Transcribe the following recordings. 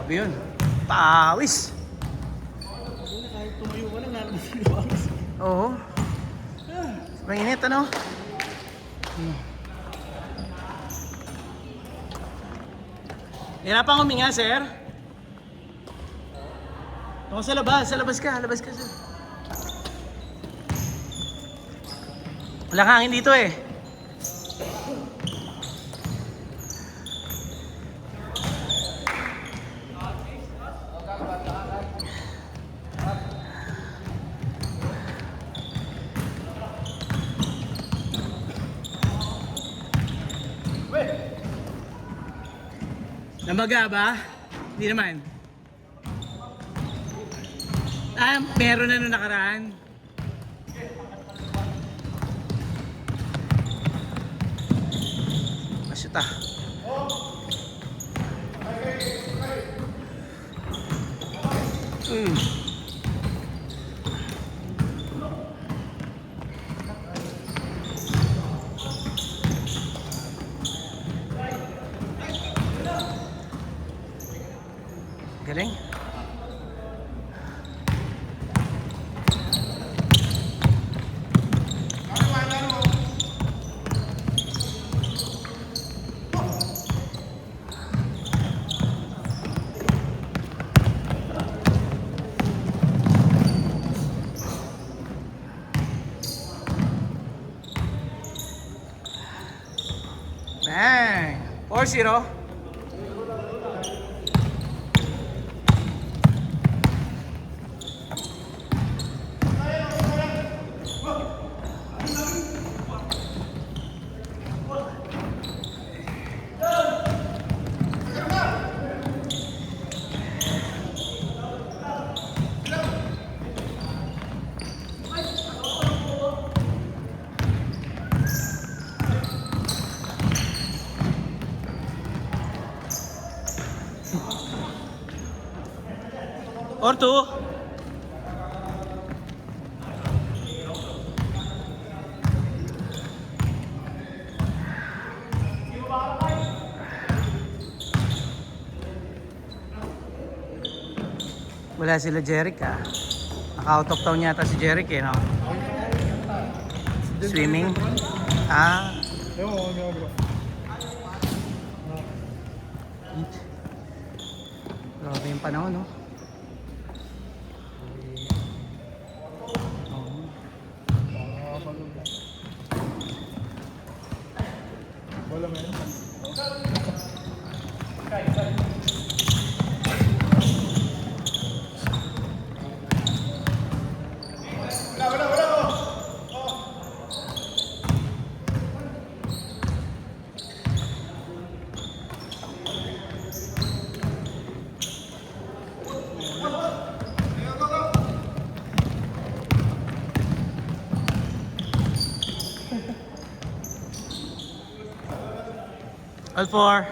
Grabe yun. Pawis. Kahit tumayo ka lang, nalabas. Oo. Sobrang init, ano? Hirapang huminga, sir? Ako sa labas ka, sir. Walang hangin dito eh. Namaga ba? Hindi naman. Meron na nung nakaraan. Masyuta. Galing. Bang! 4-0. Or 2. Wala sila Jeric ah. Naka-out of town yata si Jeric eh, no? Swimming. Ah. Grabe yung panahon, no? Wala mo yun? All 4.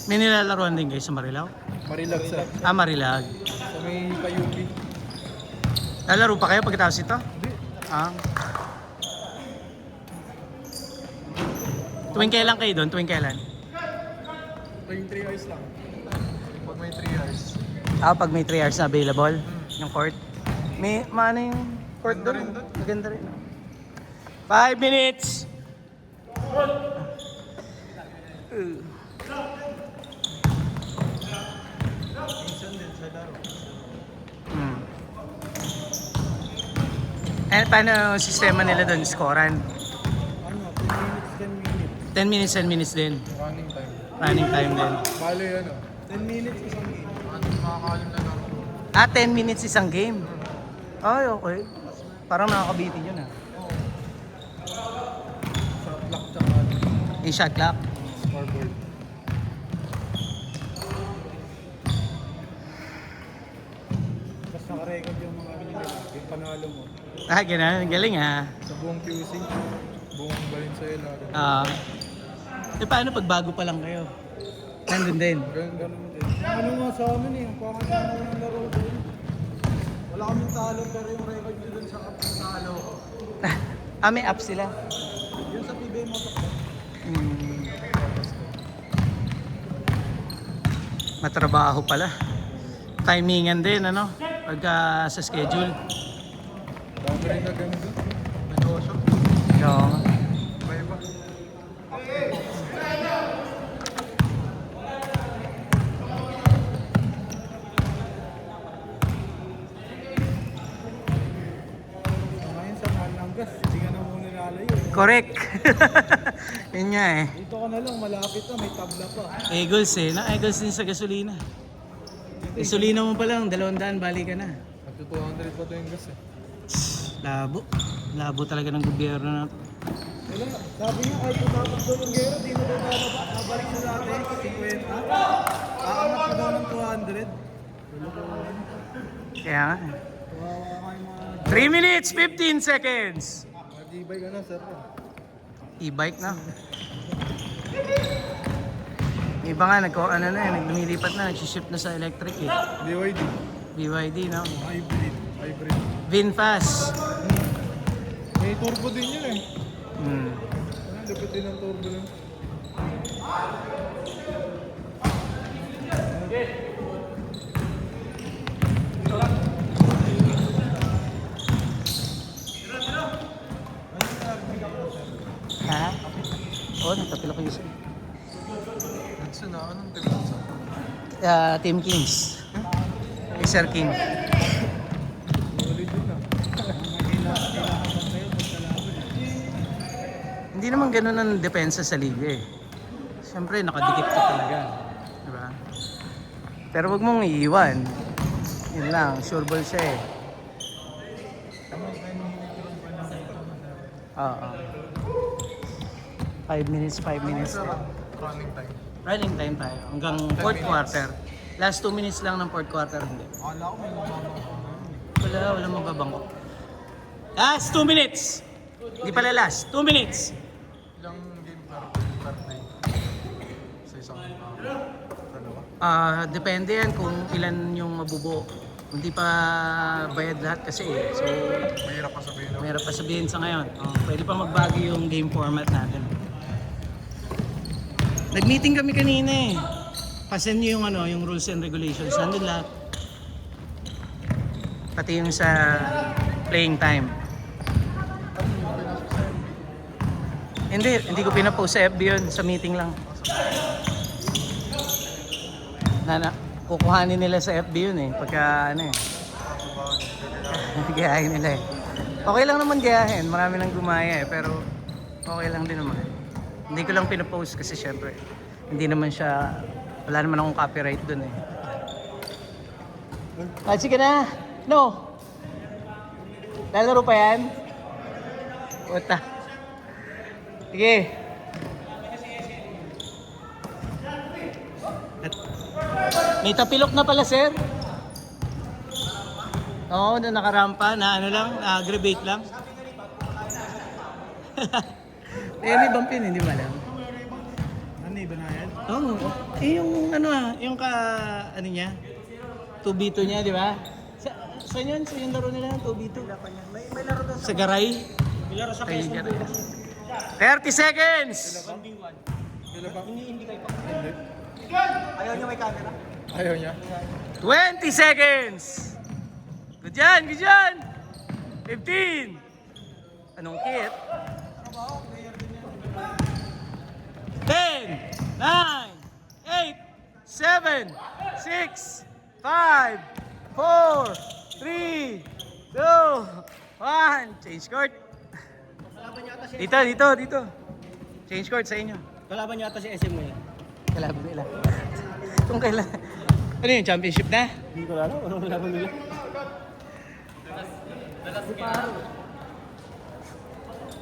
May nilalaroan din guys sa Marilao? Marilag sa. Marilag. Sa may Payuki. Lalaro pa kayo pagkatapos ito? Hindi. Tuwing kailan kayo doon? Tuwing kailan? Tuwing 3 hours lang. Pag may 3 hours. Pag may 3 hours na available, yung court. May, maano yung court doon? Maganda rin. 5 minutes! Eh, paano yung sistema nila doon? Scorean? Ano? 10 minutes, 10 minutes. 10 minutes, 10 minutes din. Running time. Running time din. Bale ano? 10 minutes isang game. nakakalim na lang. 10 minutes isang game. Ay, okay. Parang nakakabitin yun ah. Oo. Shot clock tsaka Yung shot clock. scoreboard. Tapos naka-record yung mga binili, yung panalo mo. Ganun. Galing ah. Sa buong QC, buong Valenzuela. Paano pag bago pa lang kayo? Nandun din. Ganun din. Ano nga sa amin eh, yung pangalan mo ng laro doon. Wala kaming talo pero yung record nyo doon sa talo. May app sila. Yun sa PBA Motor. Matrabaho pala. Timingan din, ano? Pagka sa schedule. Dami rin na ganito. Negosyo. Oo. Iba-iba. Ngayon sa mahal ng gas, hindi ka na muna nalayo. Correct. Yun nga eh. Dito ka na lang, malapit na, may tabla pa. Eagles eh. Na-Eagles din sa gasolina. Gasolina mo pa lang, 200, balik ka na. Magto 200 pa to yung gas eh. Labo. Labo talaga ng gobyerno na to. Wala, sabi niya kahit tumatakbo ng gero, di na daw bababa. Nabalik sa dati, 50. Aangat ka daw ng 200. Kaya nga. Kawawa ka yung mga... 3 minutes, 15 seconds. Mag-ibay ka na, sir. E-bike na. Yung iba nga, lumilipat na, nagsiship na sa electric eh. BYD. BYD, no? Hybrid. Hybrid. VinFast. May turbo din yun eh. Hmm. Lupit din ang turbo nun. Ha? Oo, nagtapil ako yun. Nagsa na, anong timansa? Team Kings. Sir King. Ulit yun na. Hindi naman ganun ang depensa sa liga eh. Siyempre, nakadikit ka talaga. Diba? Pero wag mong iiwan. Yun lang, sure ball siya eh. Oo. 5 minutes. Running time. Running time tayo. Hanggang 4th quarter. Last 2 minutes lang ng 4th quarter. Hindi. Akala ko may mababa. Wala mababangko. Last 2 minutes! Hindi pala last. 2 minutes! Ilang game per day? Sa isang Depende yan kung ilan yung mabubuo. Hindi pa bayad lahat kasi eh. So, Mahirap pa sabihin. No? mahirap pa sabihin sa ngayon. Pwede pa magbago yung game format natin. Nag-meeting kami kanina eh. Pasen nyo yung rules and regulations. Nandun lahat. Pati yung sa playing time. Hindi ko pinapost sa FB yun. Sa meeting lang. Kukuhanin nila sa FB yun eh. Pagka gayahin nila eh. Okay lang naman gayahin. Marami nang gumaya eh. Pero okay lang din naman. Hindi ko lang pinapost kasi syempre hindi naman siya, wala naman akong copyright dun eh. Sige na! No! Lalaro pa yan? Puta. Sige. May tapilok na pala, sir. Oo, na nakarampa, na na-aggravate lang. May bumpin, hindi mo alam. Ano iba na yan? Oo. Yung niya? 2v2 niya, di ba? Saan yun? Sa yung laro nila, 2v2? May laro daw. Sa Garay? May laro sa Quezon. 30 seconds! Kailan ba? Hindi kayo pa. Hindi. Ayaw nyo may camera? Ayaw niya? 20 seconds! Good yan! 15! Anong kit? 10, 9, 8, 7, 6, 5, 4, 3, 2, 1. Change court. Kalaban nyo ata si Dito. Change court sa inyo. Kalaban nyo ata si SM ngayon. Kalaban nila. Kung kailan. Ano yun, championship na? Hindi ko alam. Anong laban nila?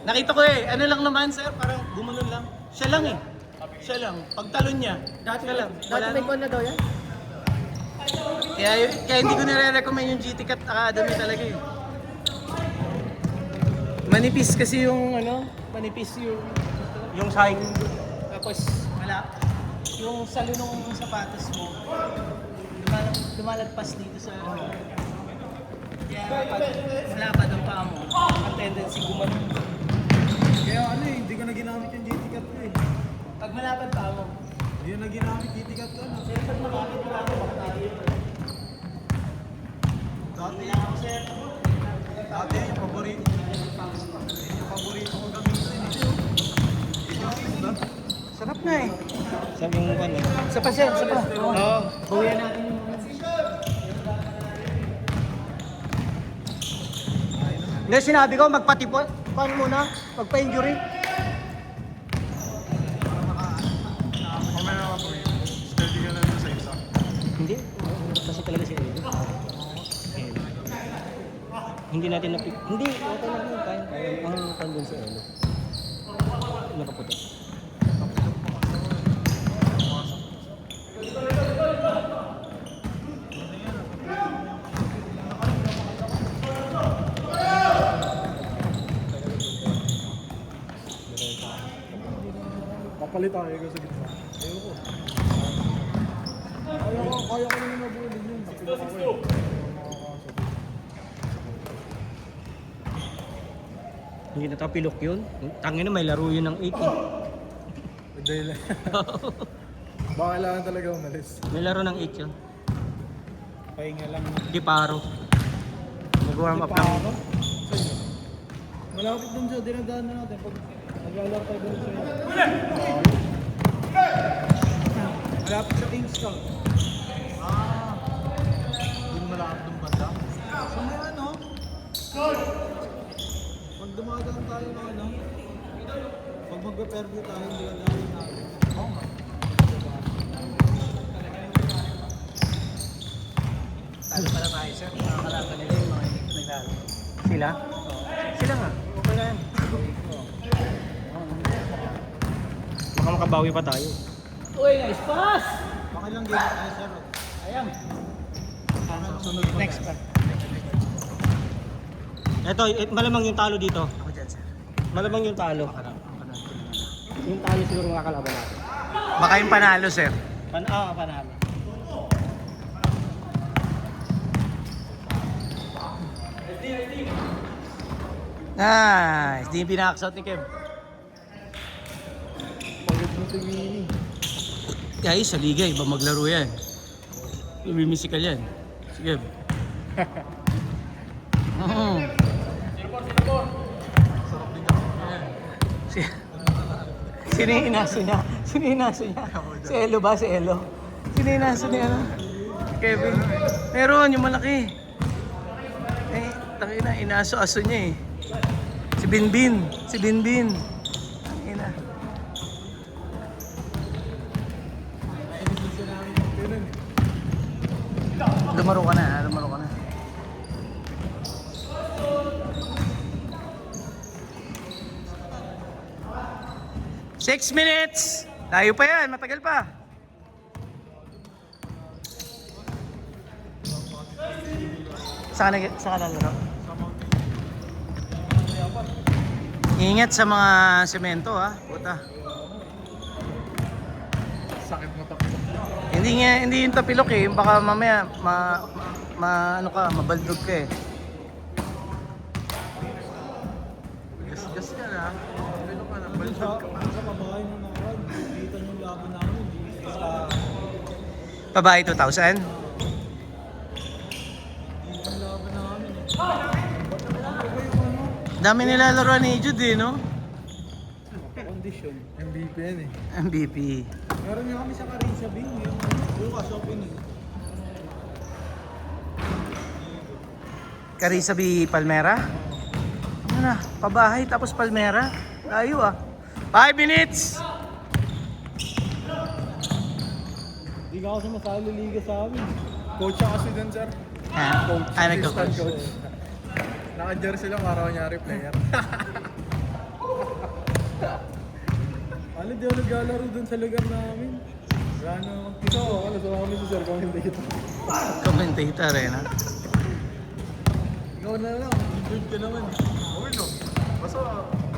Nakita ko eh, ano lang naman sir, parang gumanon lang. Siya lang eh. Siya lang. Pagtalon niya, siya lang. Wala Dati may nang- con na daw yan? kaya hindi ko nire-recommend yung GT Cat Academy talaga eh. Manipis kasi yung ano, manipis yung side. Tapos wala. Yung salo ng sapatos mo, lumalagpas dito sa ano. Kaya pag malapad ang paa mo, ang tendency gumanon. Kaya ano eh, hindi ko na ginamit yung GT Cat ko eh. Pag malapad paa mo, Hindi ko na ginamit GT Cat ko. pag malapad paa mo, Dati yung paborito. Yung paborito ko gamitin eh. sarap na eh. Sabi yung con eh. Sa pa sir, sa pa. Oo. Bawian natin yung Hindi, sinabi ko magpatipon. Paano muna? Magpa-injury. Mamaya naman po eh. Steady ka na sa isa. Hindi. Kasi talaga si Edo. Hindi natin napik... Hindi, okay lang yun. Kaya ang kandun si Edo. Nakaputi. Papalit tayo ko sa gitna. Ayaw ko. Kaya ko naman nabulin yun. Napilok ako eh. Hindi natapilok yun. Tangin na may laro yun ng 80. Hindi lang. Baka kailangan talaga umalis. May laro ng 8 yun. Pahinga lang. Di paro. Nag-warm up lang. Paano? Sa'yo. Malapit dun siya, dinadaan na natin. Pag naglalaro tayo dun siya. Malapit sa King's Cup. Dun malapit dun banda. So may ano? Pag dumadaan tayo ng ano? Pag mag-perview tayo, hindi ka dahil natin. Oo nga. Talo pala tayo sir. Nakakalaban nila yung mga hindi naglalo. Sila? Sila nga. Okay na yan. Baka makabawi pa tayo. Uy, nice pass! Okay lang din tayo sir. Ayan. Sunod pa Next pa. Ito, malamang yung talo dito. Ako dyan sir. Malamang yung talo. Yung talo siguro makakalaban natin. Baka yung panalo sir. Panalo. Nice. Di yung pinakaksot ni Kev. Pagod mo tingin. Guys, sa liga, iba maglaro yan. Lumimisikal yan. Sige. Sino yung inaso niya? Sino yung inaso niya? Si Elo ba? Si Elo? Sino yung inaso niya? Kevin? Meron, yung malaki. Eh, tangina, inaso-aso niya eh. Si Binbin. Si Binbin. Tangina. Lumaro ka na, lumaro ka na. Six minutes! Layo pa yan, matagal pa. Saan ka lalaro? Ingat sa mga semento ha, puta. Sakit mo to. Hindi yung tapilok eh, baka mamaya ano ka, mabaldog ka eh. Gas ka na. Ano ka na? Balsad ka. Sa kabahay mo nakaraan. Kita niyo yung laban namin. Sa Babae 2,000? yung laban namin eh. Dami nilalaroan ni Jude eh, no? Condition. MVP yan eh. MVP. Meron nga kami sa Carissa Bing. Yung bukas opening. Carissa B. Palmera? Ano na, pabahay tapos Palmera? Layo ah. 5 minutes! Di Hindi ka kasi masali liga sa amin. Coach siya kasi dun, sir. Coach. Nagka-coach. Assistant coach. Naka-jersey lang para kanyari player. Ano, di ako naglalaro dun sa lugar namin. Wala na akong kita. Ano, sa kami si sir, kung hindi kita. Commentator eh, na? Ikaw na lang, good ka naman. Okay no, basta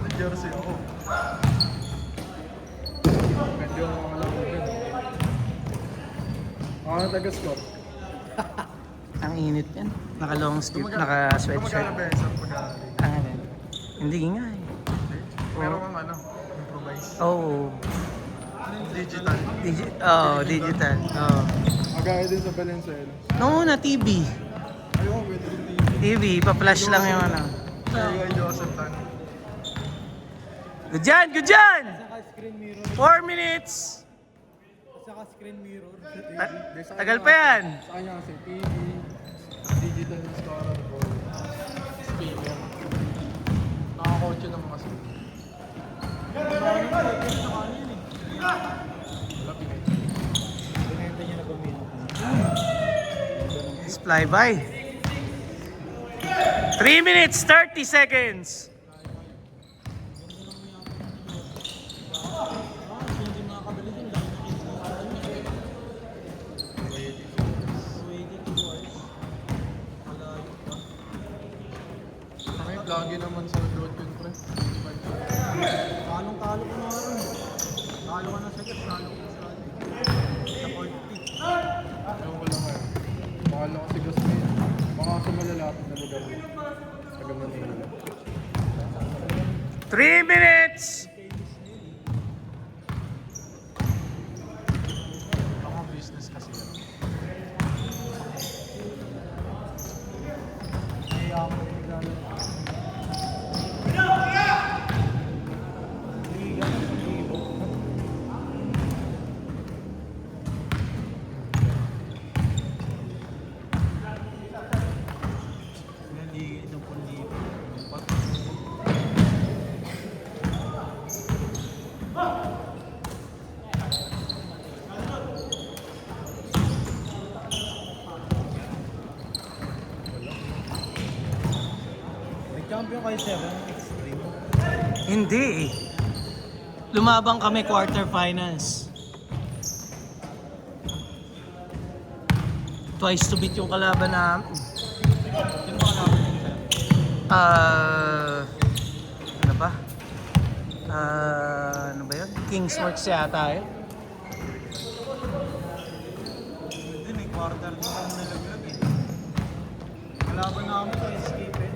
nag-jersey ako. Pwede yung mga laro din. Ako na taga-squat. Ang init yan. Naka-long sleeve, naka-sweatshirt. Gumagana ba yun, sir, pag-aaral? Ano? Hindi nga eh. Meron kang ano, improvise. Oo. Digital. Digital. Oo. Magaya din sa Valenzuela. No, na TV. Ayoko, pwede din TV, pa-flash lang yung ano. Kaya Joseph Tan. Good dyan! Good dyan! Saka screen mirror. 4 minutes! Saka screen mirror sa TV. Tagal pa yan. Sa kanya kasi TV, digital na scorer ko, speaker. Nakakotse ng mga speaker. Binenta niya na pamilya. Let's fly by. 3 minutes, 30 seconds. Kami lagi naman sa road yun, pre. Talong-talo ko na rin. Talo ka na sa gas, talo ko sa 40. Ewan ko lang ngayon. Bakala ko si Gus na yun. Baka sa malalapit na lugar yun. Taga Manila. 3 minutes. Baka business kasi yun. Kaya ako naglalaro. Liga ng libo. Liga ng libo. Nag-champion kayo 7 extreme. Hindi eh. Lumabang kami quarterfinals. Twice to beat yung kalaban namin. Sino ba kalaban niyo, sir? Ano ba? Ano ba yun? Kingsworks yata yun. Hindi, may quarter na kami nalaglag eh. Kalaban namin sa escape eh.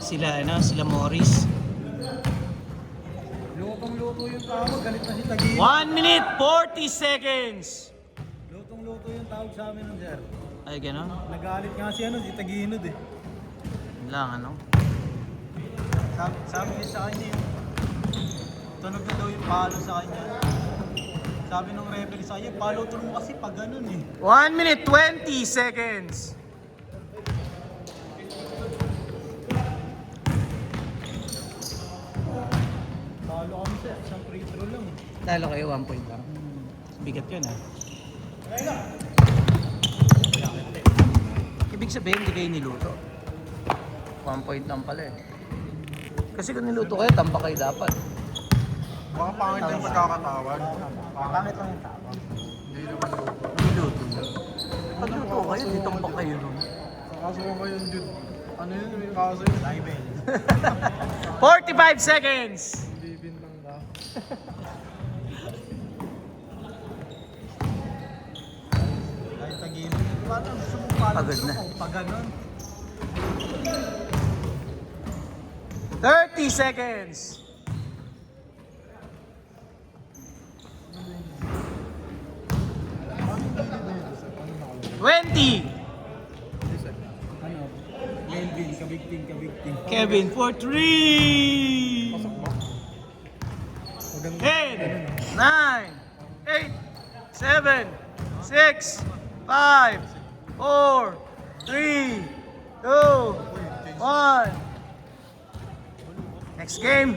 Sila Morris. Lutong-luto yung tawag, galit na si Taguino. 1 minute, 40 seconds. Lutong-luto yung tawag sa amin ng sir. Ay, gano'n? Nagalit nga si si Taguino eh. Yun lang, ano? Sabi niya sa kanya yun. Tunog na daw yung palo sa kanya. Sabi nung referee sa kanya, palo tunog kasi pag ganun eh. 1 minute, 20 seconds. Palo kami sir, isang free throw lang eh. Talo kayo, 1 point lang. Bigat yun, ha? Ibig sabihin, hindi kayo niluto. 1 point lang pala eh. Kasi kung niluto kayo, tambak kayo dapat. Baka pangit yung pagkakatawag. Pangit lang yung tawag. Hindi naman luto. Niluto nyo. Pag luto kayo, di tambak kayo nun. Kaso ko ngayon, dude. Ano yun? May kaso yun? Libel. 45 seconds! Bibin lang ba? Kahit Taguino. Paano gusto mo palo Pagod na. pag ganun? 30 seconds! Ano 20! Melvin, kabigting. Kevin for 3! Pasok ba? Maganda. 10, 9, 8, 7, 6, 5, 4, 3, 2, 1. Next game.